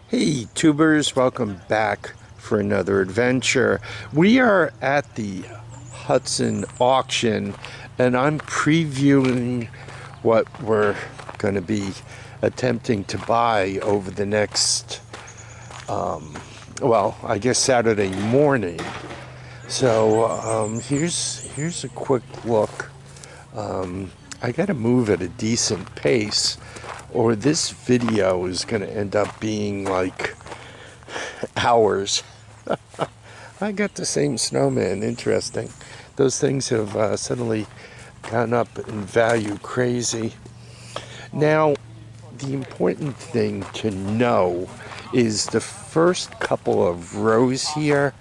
Hey tubers, welcome back for another adventure. We are at the Hudson auction and I'm previewing what we're going to be attempting to buy over the next, I guess Saturday morning. So here's a quick look. I got to move at a decent pace or this video is going to end up being like hours. I got the same snowman. Interesting. Those things have suddenly gone up in value crazy. Now, the important thing to know is the first couple of rows here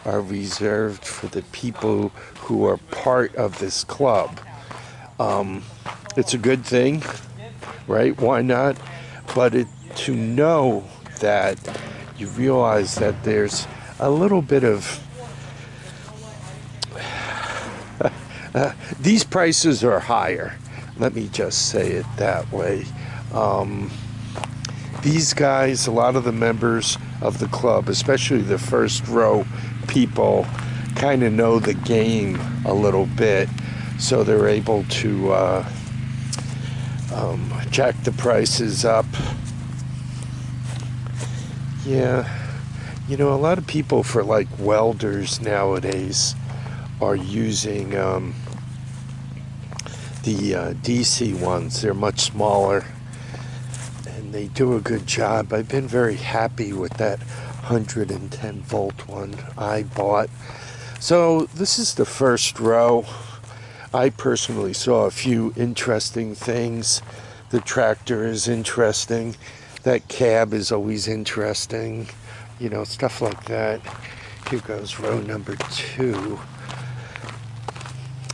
are reserved for the people who are part of this club. It's a good thing, right? Why not? But to know that you realize that there's a little bit of these prices are higher. Let me just say it that way. These guys, a lot of the members of the club, especially the first row people, kind of know the game a little bit, so they're able to jack the prices up. Yeah, you know, a lot of people for like welders nowadays are using the DC ones. They're much smaller and they do a good job. I've been very happy with that 110 volt one I bought. So this is the first row. I personally saw a few interesting things. The tractor is interesting. That cab is always interesting. You know, stuff like that. Here goes row number 2.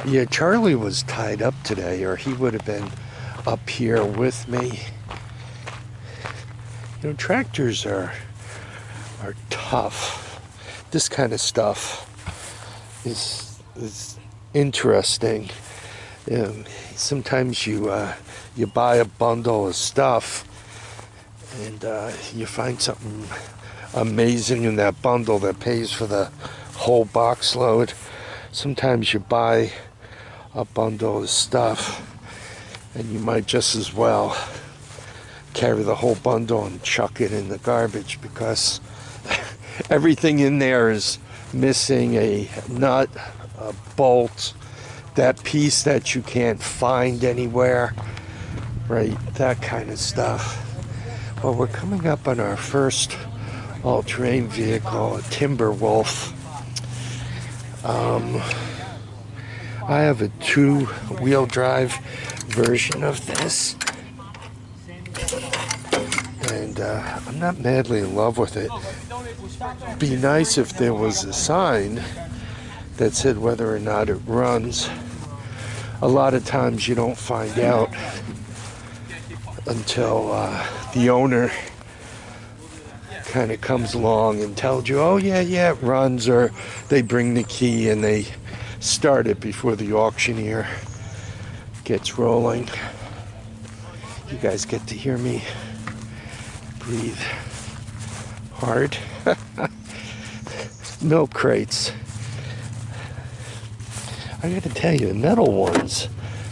Yeah, Charlie was tied up today, or he would have been up here with me. You know, tractors are tough. This kind of stuff is interesting. Sometimes you buy a bundle of stuff and you find something amazing in that bundle that pays for the whole box load. Sometimes you buy a bundle of stuff and you might just as well carry the whole bundle and chuck it in the garbage because everything in there is missing: a nut, a bolt, that piece that you can't find anywhere, right? That kind of stuff. Well, we're coming up on our first all-terrain vehicle, a Timberwolf. I have a 2-wheel drive version of this, and I'm not madly in love with it. It'd be nice if there was a sign that said whether or not it runs. A lot of times you don't find out until the owner kind of comes along and tells you, oh yeah, it runs, or they bring the key and they start it before the auctioneer gets rolling. You guys get to hear me breathe hard. Milk crates. I gotta tell you, the metal ones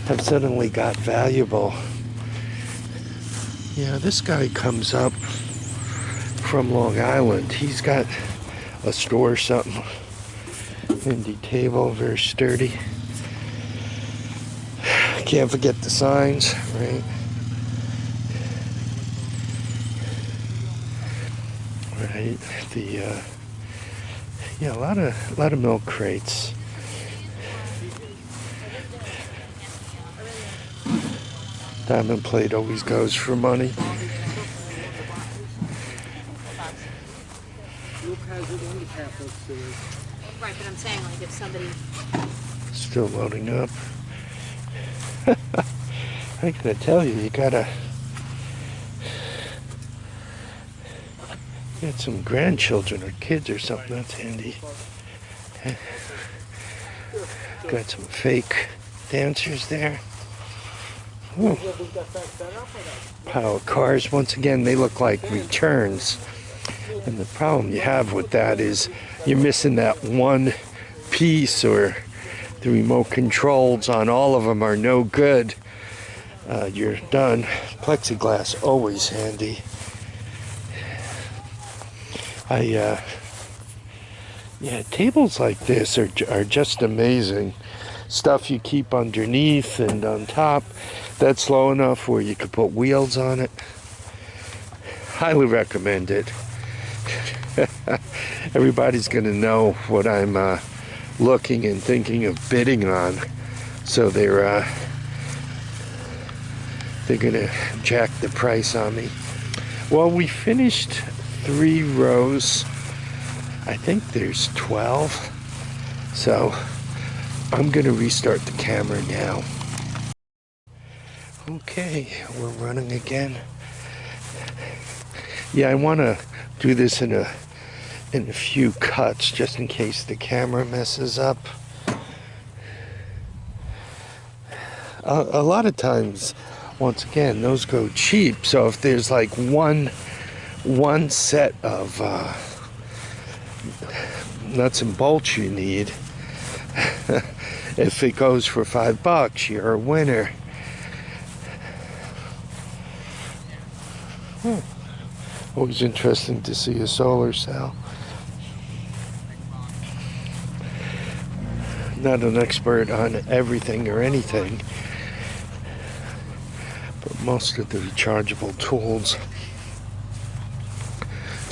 have suddenly got valuable. Yeah, this guy comes up from Long Island. He's got a store or something. Windy table, very sturdy. Can't forget the signs, right? Right. A lot of milk crates. Diamond plate always goes for money. Right, but I'm saying, like, if somebody... Still loading up. I gotta tell you, you got some grandchildren or kids or something. That's handy. Got some fake dancers there. Ooh. Pile of cars. Once again, they look like returns. And the problem you have with that is you're missing that one piece, or the remote controls on all of them are no good. You're done. Plexiglass, always handy. Yeah, tables like this are just amazing. Stuff you keep underneath and on top. That's low enough where you could put wheels on it. Highly recommend it. Everybody's gonna know what I'm looking and thinking of bidding on, so they're gonna jack the price on me. Well, we finished 3 rows. I think there's 12, so I'm gonna restart the camera now. Okay, we're running again. Yeah, I want to do this in a few cuts, just in case the camera messes up. A lot of times, once again, those go cheap. So if there's like one set of nuts and bolts you need, if it goes for $5, you're a winner. Always interesting to see a solar cell. Not an expert on everything or anything, but most of the rechargeable tools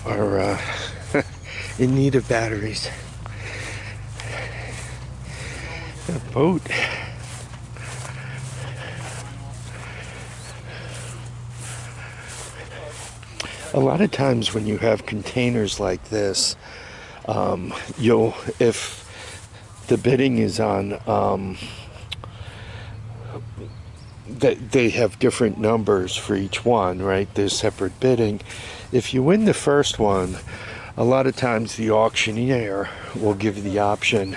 are in need of batteries. A boat. A lot of times when you have containers like this, if the bidding is on, they have different numbers for each one, right? There's separate bidding. If you win the first one, a lot of times the auctioneer will give you the option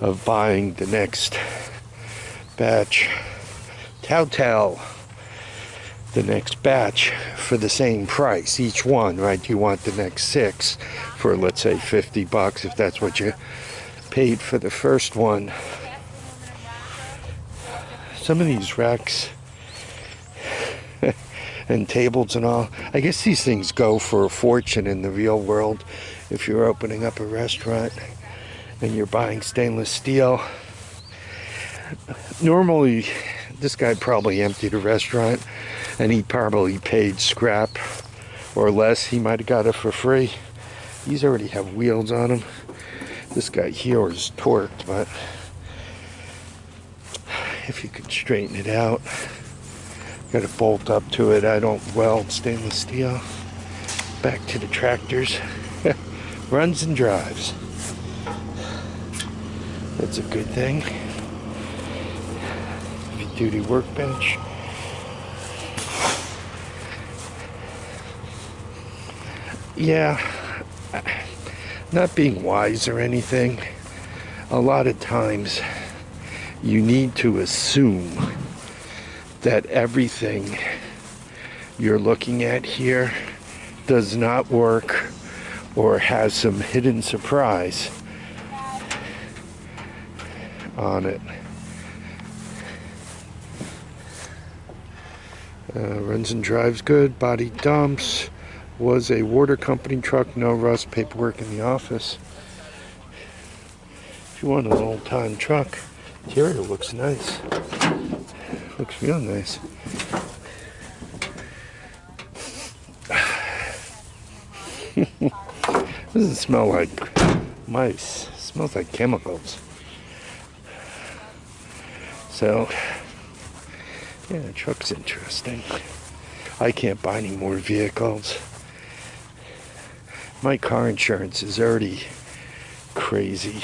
of buying the next batch. Telltale. The next batch for the same price, each one, right? You want the next 6 for, let's say, $50 if that's what you paid for the first one. Some of these racks and tables and all, I guess these things go for a fortune in the real world. If you're opening up a restaurant and you're buying stainless steel, normally this guy probably emptied a restaurant and he probably paid scrap or less. He might have got it for free. These already have wheels on them. This guy here is torqued, but if you could straighten it out, got a bolt up to it. I don't weld stainless steel. Back to the tractors. Runs and drives. That's a good thing. Heavy-duty workbench. Yeah, not being wise or anything, a lot of times you need to assume that everything you're looking at here does not work or has some hidden surprise on it. Runs and drives good, body dumps. Was a water company truck, no rust, paperwork in the office. If you want an old-time truck, interior looks nice. Looks real nice. Doesn't smell like mice. It smells like chemicals. So, yeah, the truck's interesting. I can't buy any more vehicles. My car insurance is already crazy.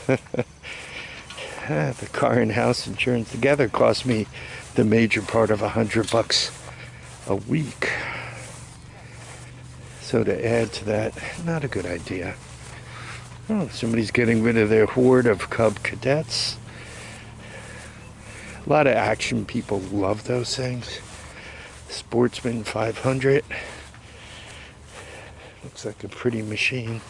The car and house insurance together cost me the major part of $100 a week. So to add to that, not a good idea. Oh, somebody's getting rid of their horde of Cub Cadets. A lot of action people love those things. Sportsman 500. Looks like a pretty machine.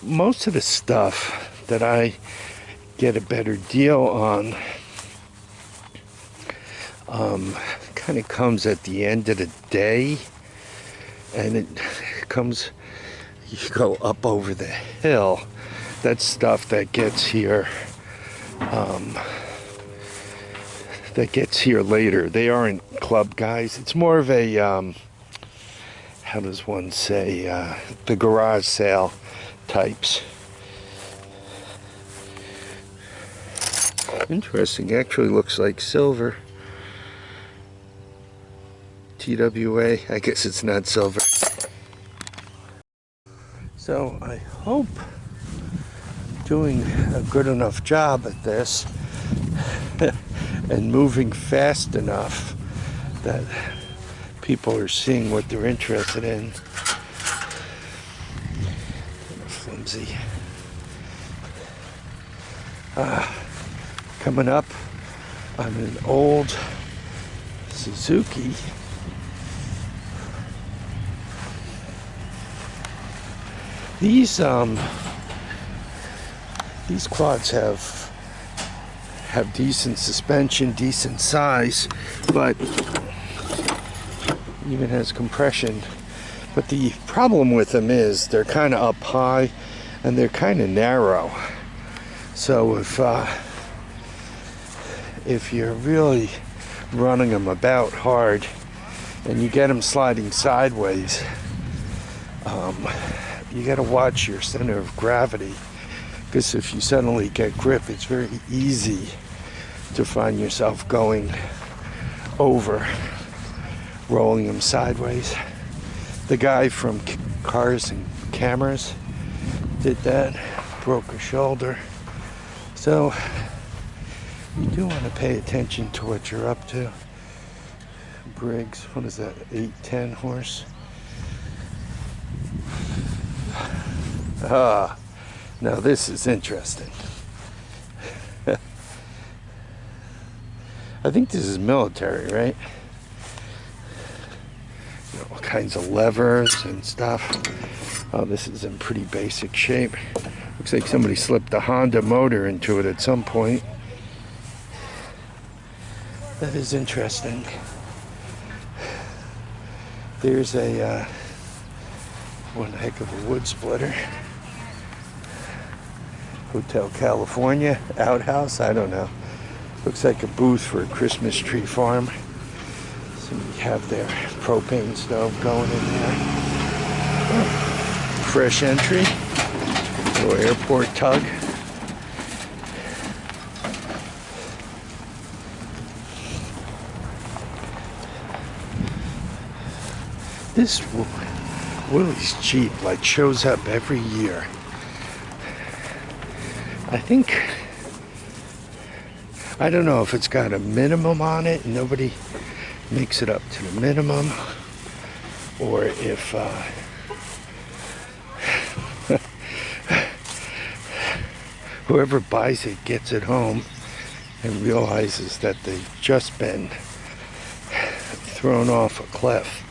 Most of the stuff that I get a better deal on kind of comes at the end of the day, and it comes, you go up over the hill. That's stuff that gets here later. They aren't club guys. It's more of a how does one say, the garage sale types. Interesting. Actually looks like silver. TWA. I guess it's not silver. So I hope I'm doing a good enough job at this and moving fast enough that people are seeing what they're interested in. Flimsy. Coming up on an old Suzuki. These quads have decent suspension, decent size, but even has compression. But the problem with them is they're kind of up high and they're kind of narrow. So if you're really running them about hard and you get them sliding sideways, you got to watch your center of gravity, because if you suddenly get grip, it's very easy to find yourself going over, rolling them sideways. The guy from Cars and Cameras did that, broke a shoulder. So you do want to pay attention to what you're up to. Briggs, what is that, 810 horse? Now this is interesting. I think this is military, right? You know, all kinds of levers and stuff. Oh, this is in pretty basic shape. Looks like somebody slipped a Honda motor into it at some point. That is interesting. There's a one heck of a wood splitter. Hotel California, outhouse, I don't know. Looks like a booth for a Christmas tree farm. Somebody have their propane stove going in there. Oh, fresh entry. Little airport tug. This Willie's Jeep like shows up every year. I don't know if it's got a minimum on it and nobody makes it up to the minimum, or if whoever buys it gets it home and realizes that they've just been thrown off a cliff.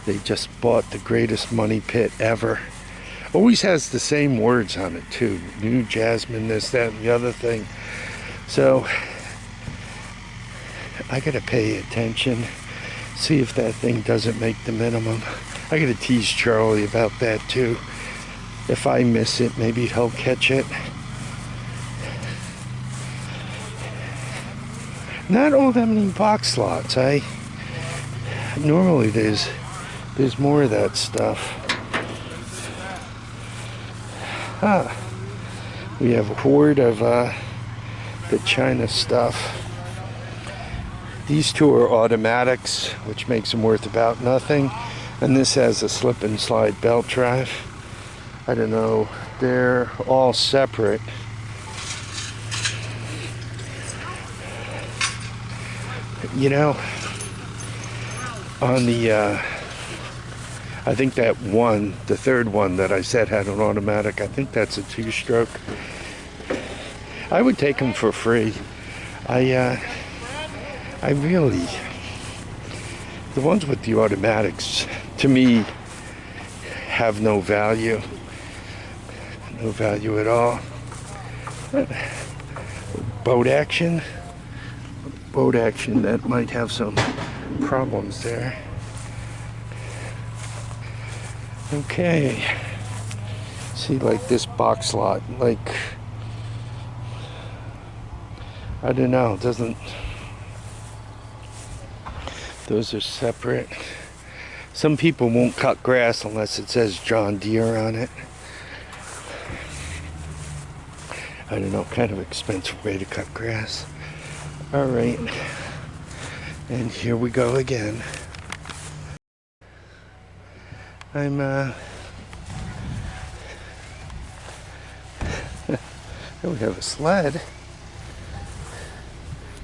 They just bought the greatest money pit ever. Always has the same words on it too. New Jasmine, this, that, and the other thing. So I gotta pay attention, see if that thing doesn't make the minimum. I gotta tease Charlie about that too. If I miss it, maybe he'll catch it. Not all that many box slots, eh? Normally there's more of that stuff. We have a horde of the China stuff. These two are automatics, which makes them worth about nothing. And this has a slip and slide belt drive. I don't know, they're all separate. You know, on the I think that one, the third one that I said had an automatic, I think that's a two-stroke. I would take them for free. I really, The ones with the automatics, to me, have no value. No value at all. Boat action. Boat action that might have some problems there. Okay. See, like this box lot, like, I don't know, doesn't, those are separate. Some people won't cut grass unless it says John Deere on it. I don't know, kind of expensive way to cut grass. All right, and here we go again. I'm here we have a sled.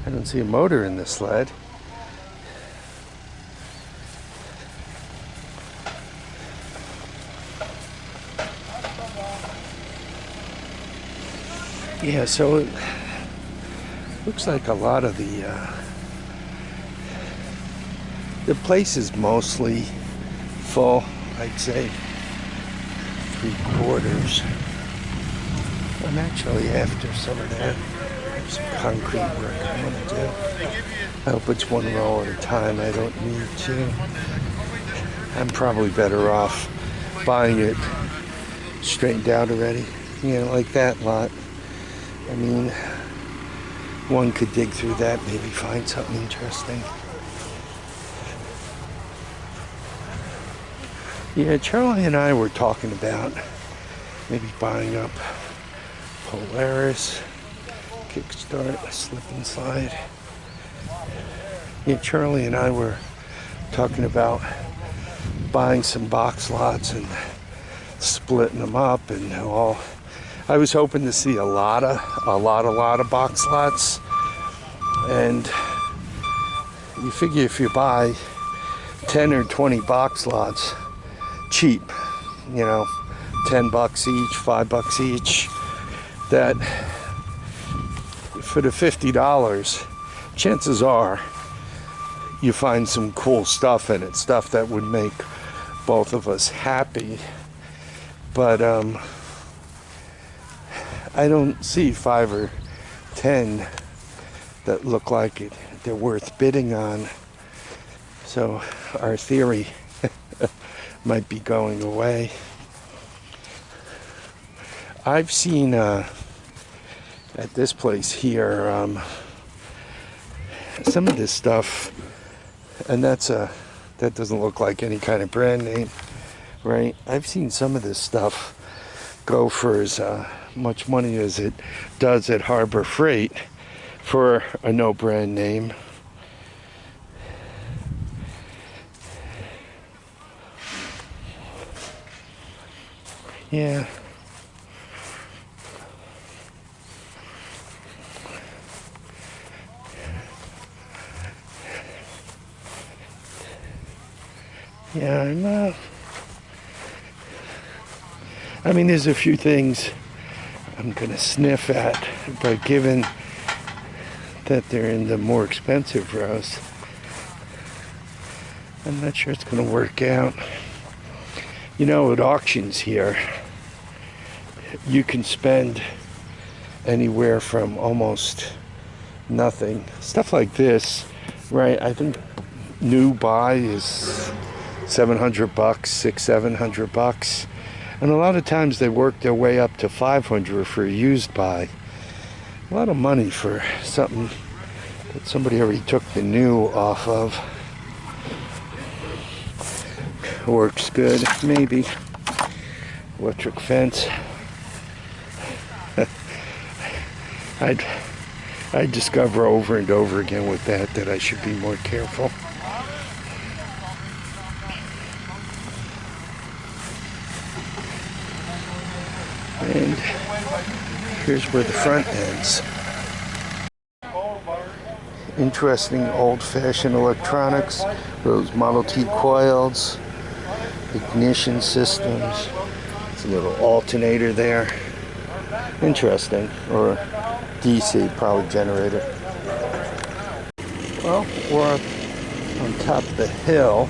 I don't see a motor in the sled. Yeah, so it looks like a lot of the place is mostly full, I'd say 3/4. I'm actually after some of that. Some concrete work I want to do. I hope it's one roll at a time. I don't need to. I'm probably better off buying it straightened out already. You know, like that lot. I mean, one could dig through that, maybe find something interesting. Yeah, Charlie and I were talking about maybe buying up Polaris, Kickstart, Slip and Slide. Yeah, Charlie and I were talking about buying some box lots and splitting them up and all. I was hoping to see a lot of box lots, and you figure if you buy 10 or 20 box lots cheap, you know, $10 each, $5 each, that for the $50, chances are you find some cool stuff in it, stuff that would make both of us happy. But I don't see 5 or 10 that look like they're worth bidding on. So our theory might be going away. I've seen at this place here some of this stuff, and that doesn't look like any kind of brand name, right? I've seen some of this stuff go for as much money as it does at Harbor Freight for a no brand name. Yeah. Yeah, I mean, there's a few things I'm gonna sniff at, but given that they're in the more expensive rows, I'm not sure it's gonna work out. You know, at auctions here, you can spend anywhere from almost nothing. Stuff like this, right? I think new buy is $700, $600-700, and a lot of times they work their way up to $500 for a used buy. A lot of money for something that somebody already took the new off of. Works good, maybe. Electric fence. I discover over and over again with that I should be more careful. And here's where the front ends. Interesting old-fashioned electronics. Those Model T coils, ignition systems. It's a little alternator there. Interesting. Or DC, probably generator. Well, we're on top of the hill,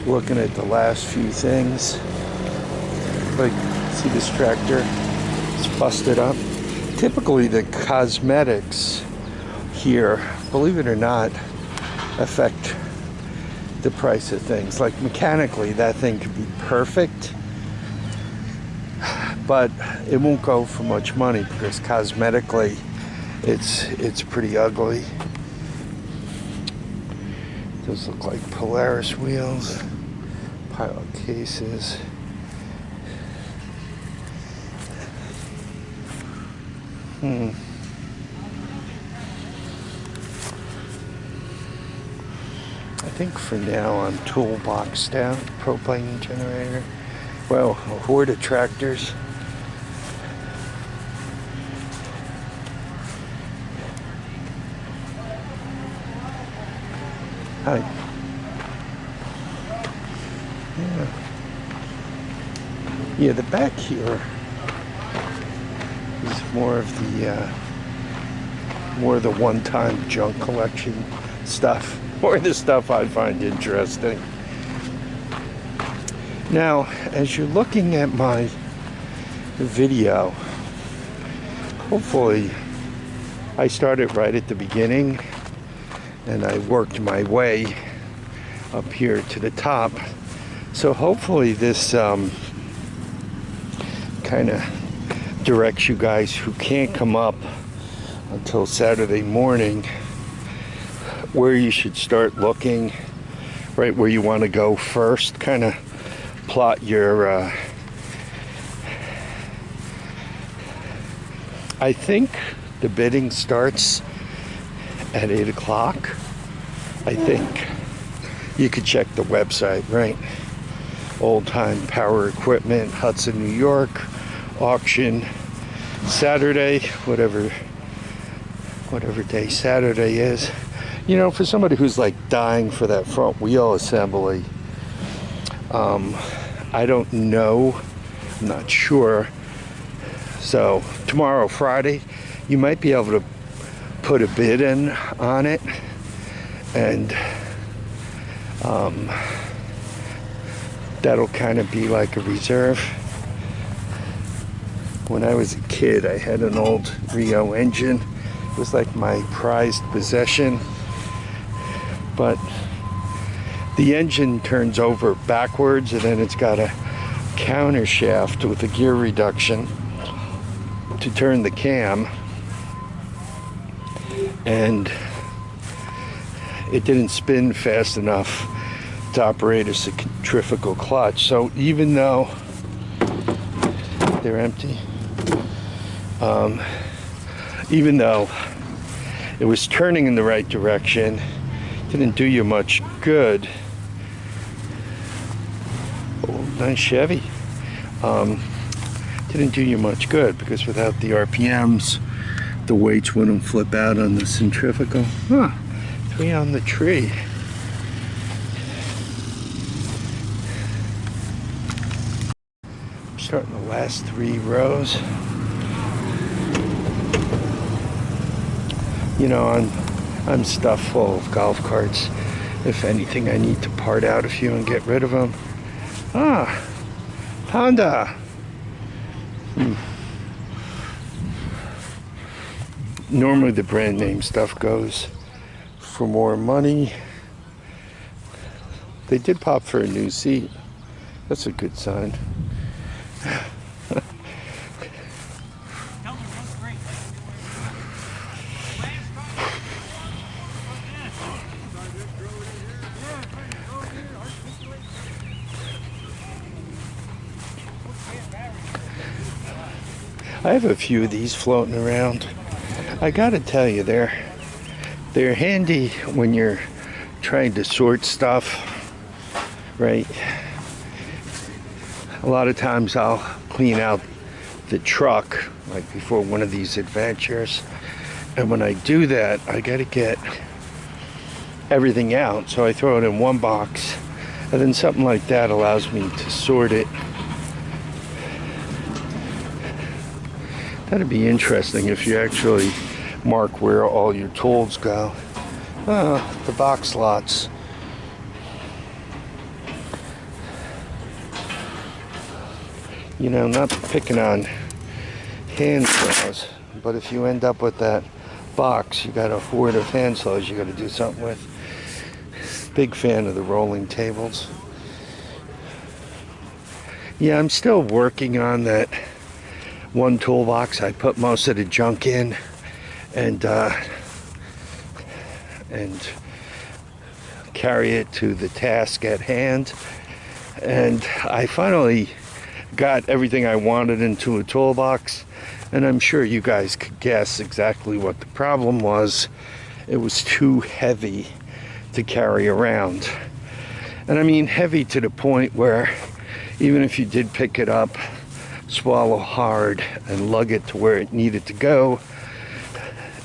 looking at the last few things. Like, see this tractor? It's busted up. Typically the cosmetics here, believe it or not, affect the price of things. Like mechanically, that thing could be perfect, but it won't go for much money because cosmetically it's pretty ugly. Those look like Polaris wheels, pilot cases. I think for now I'm toolboxed out. Propane generator. Well, a horde of tractors. Hi. Yeah, the back here is more of the one-time junk collection stuff, or the stuff I find interesting. Now, as you're looking at my video, hopefully I started right at the beginning and I worked my way up here to the top. So hopefully this kind of directs you guys who can't come up until Saturday morning where you should start looking, right where you want to go first. Kind of plot your I think the bidding starts at 8 o'clock. I think you could check the website, right? Old Time Power Equipment, Hudson, New York, auction Saturday, whatever day Saturday is. You know, for somebody who's like dying for that front wheel assembly, I don't know, I'm not sure. So tomorrow, Friday, you might be able to put a bid in on it, and that'll kind of be like a reserve. When I was a kid, I had an old Rio engine. It was like my prized possession, but the engine turns over backwards, and then it's got a counter shaft with a gear reduction to turn the cam, and it didn't spin fast enough to operate a centrifugal clutch. So even though they're empty, even though it was turning in the right direction, didn't do you much good. Oh, nice Chevy. Didn't do you much good because without the RPMs, the weights wouldn't flip out on the centrifugal. Huh, 3 on the tree. I'm starting the last 3 rows. You know, I'm stuffed full of golf carts. If anything, I need to part out a few and get rid of them. Ah, Honda. Normally the brand name stuff goes for more money. They did pop for a new seat. That's a good sign. I have a few of these floating around. I gotta tell you, they're handy when you're trying to sort stuff, right? A lot of times I'll clean out the truck, like before one of these adventures, and when I do that, I gotta get everything out, so I throw it in one box, and then something like that allows me to sort it. That'd be interesting if you actually mark where all your tools go. The box slots you know, not picking on hand saws, but if you end up with that box, you got a horde of hand saws you got to do something with. Big fan of the rolling tables. Yeah, I'm still working on that one toolbox. I put most of the junk in and carry it to the task at hand. And I finally got everything I wanted into a toolbox, and I'm sure you guys could guess exactly what the problem was. It was too heavy to carry around. And I mean heavy to the point where even if you did pick it up, swallow hard, and lug it to where it needed to go,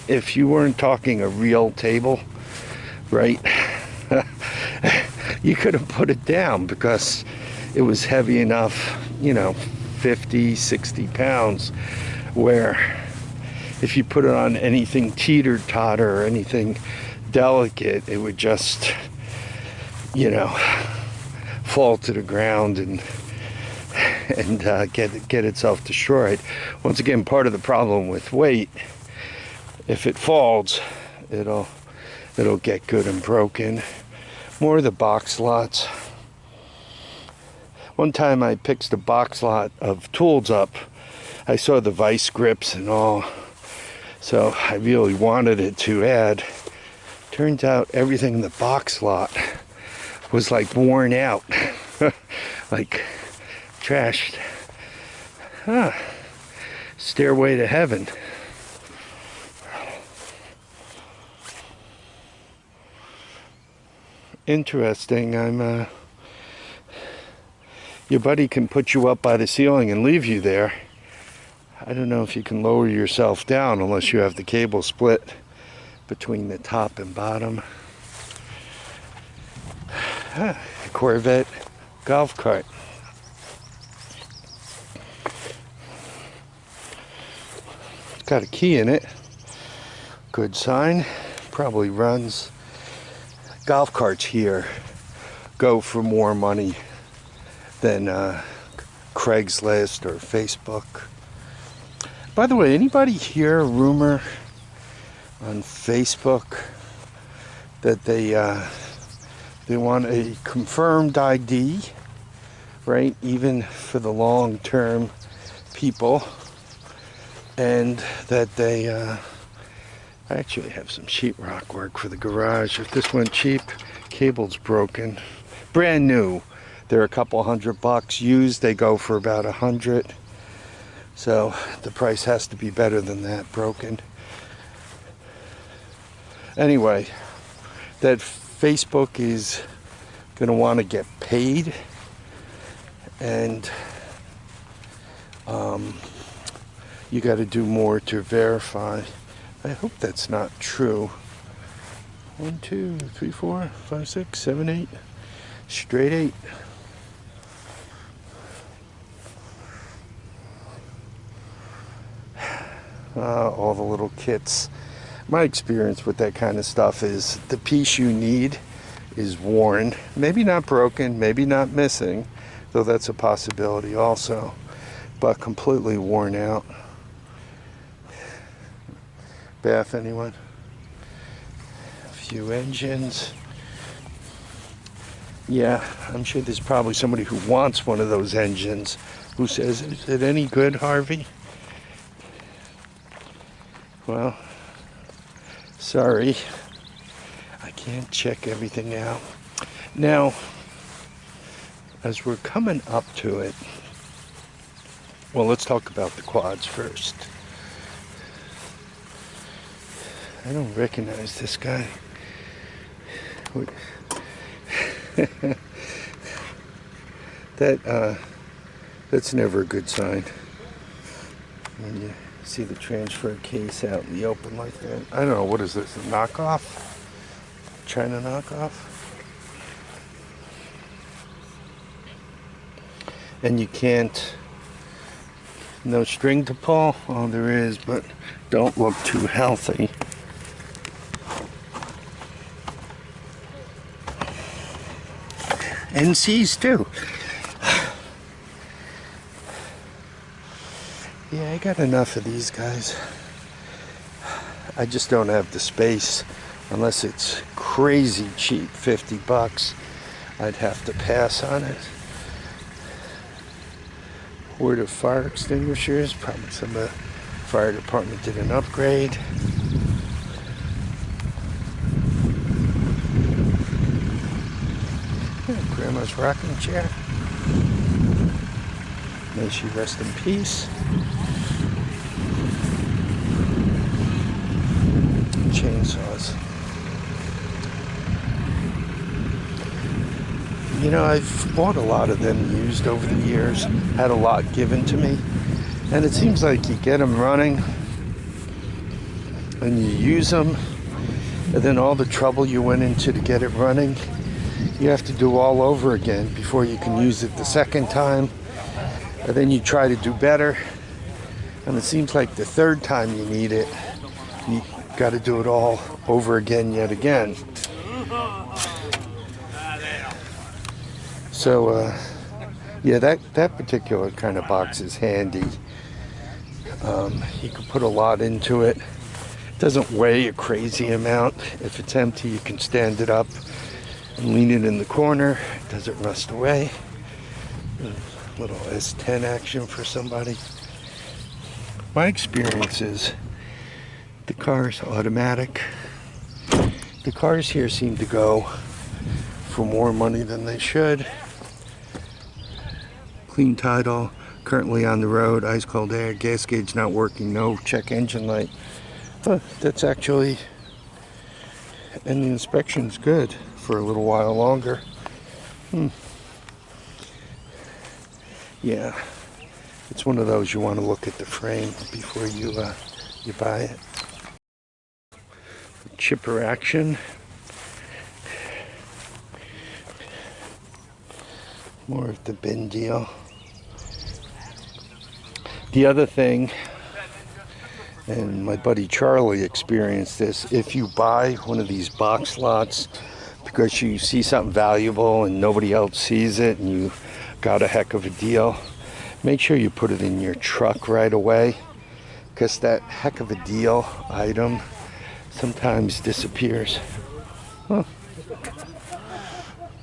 if you weren't talking a real table, right, you couldn't put it down because it was heavy enough, you know, 50, 60 pounds, where if you put it on anything teeter-totter or anything delicate, it would just, you know, fall to the ground and get itself destroyed. Once again, part of the problem with weight, if it falls, it'll get good and broken. More of the box lots. One time I picked the box lot of tools up. I saw the vice grips and all, so I really wanted it to add. Turns out everything in the box lot was like worn out, like trashed. Stairway to heaven. Interesting. Your buddy can put you up by the ceiling and leave you there. I don't know if you can lower yourself down unless you have the cable split between the top and bottom. Corvette golf cart. It's got a key in it. Good sign. Probably runs. Golf carts here go for more money than Craigslist or Facebook. By the way, anybody hear a rumor on Facebook that they want a confirmed ID, right? Even for the long-term people, and that they I actually have some sheetrock work for the garage. If this went cheap, cable's broken. Brand new, they're a couple $100. Used, they go for about $100. So the price has to be better than that, broken. Anyway, that Facebook is going to want to get paid, and you got to do more to verify. I hope that's not true. 1, 2, 3, 4, 5, 6, 7, 8. Straight 8. All the little kits. My experience with that kind of stuff is the piece you need is worn. Maybe not broken, maybe not missing, though that's a possibility also, but completely worn out. Bath, anyone? A few engines. Yeah, I'm sure there's probably somebody who wants one of those engines who says, is it any good, Harvey? Well, sorry, I can't check everything out. Now, as we're coming up to it, well, let's talk about the quads first. I don't recognize this guy. That's never a good sign when you see the transfer case out in the open like that. I don't know, what is this, a knockoff? China knockoff? And you can't, no string to pull? Oh, there is, but don't look too healthy. NCs too. Yeah, I got enough of these guys. I just don't have the space. Unless it's crazy cheap, 50 bucks, I'd have to pass on it. Horde of fire extinguishers. Probably some fire department did an upgrade. Yeah, Grandma's rocking chair. May she rest in peace. Chainsaws. You know, I've bought a lot of them used over the years, had a lot given to me, and it seems like you get them running and you use them, and then all the trouble you went into to get it running, you have to do all over again before you can use it the second time, and then you try to do better, and it seems like the third time you need it, you got to do it all over again yet again. So, yeah, that particular kind of box is handy. You can put a lot into it. It doesn't weigh a crazy amount. If it's empty, you can stand it up and lean it in the corner. It doesn't rust away. A little S10 action for somebody. My experience is the car's automatic. The cars here seem to go for more money than they should. Clean title, currently on the road, ice cold air, gas gauge not working, no check engine light. That's actually, and the inspection's good for a little while longer. Yeah, it's one of those you want to look at the frame before you buy it. Chipper action. More of the bin deal. The other thing, and my buddy Charlie experienced this, if you buy one of these box lots because you see something valuable and nobody else sees it and you got a heck of a deal, make sure you put it in your truck right away, because that heck of a deal item sometimes disappears. Huh.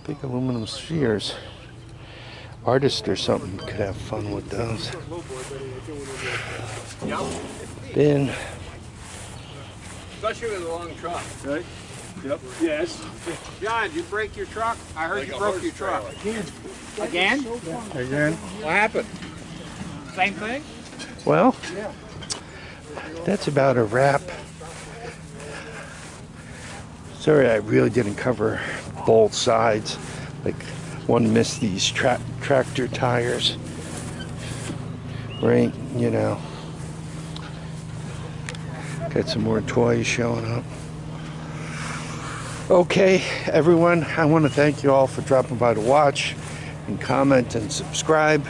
Big aluminum spheres. Artist or something could have fun with those. Bin. Especially with a long truck. Right? Yep. Yes. John, did you break your truck? I heard you broke your truck. Again? Again? What happened? Same thing? Well, that's about a wrap. Sorry, I really didn't cover both sides. Like, one missed these tractor tires. Right, you know. Got some more toys showing up. Okay, everyone, I want to thank you all for dropping by to watch and comment and subscribe.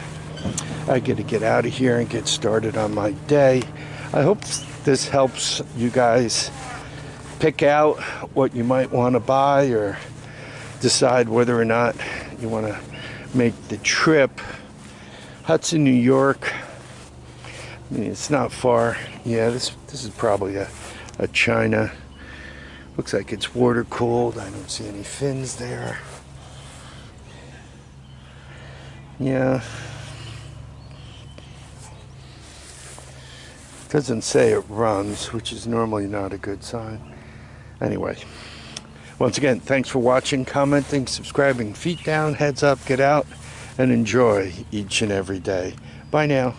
I get to get out of here and get started on my day. I hope this helps you guys pick out what you might want to buy or decide whether or not you want to make the trip. Hudson, New York. I mean, it's not far. Yeah, this is probably a China. Looks like it's water cooled. I don't see any fins there. Yeah. Doesn't say it runs, which is normally not a good sign. Anyway, once again, thanks for watching, commenting, subscribing. Feet down, heads up, get out, and enjoy each and every day. Bye now.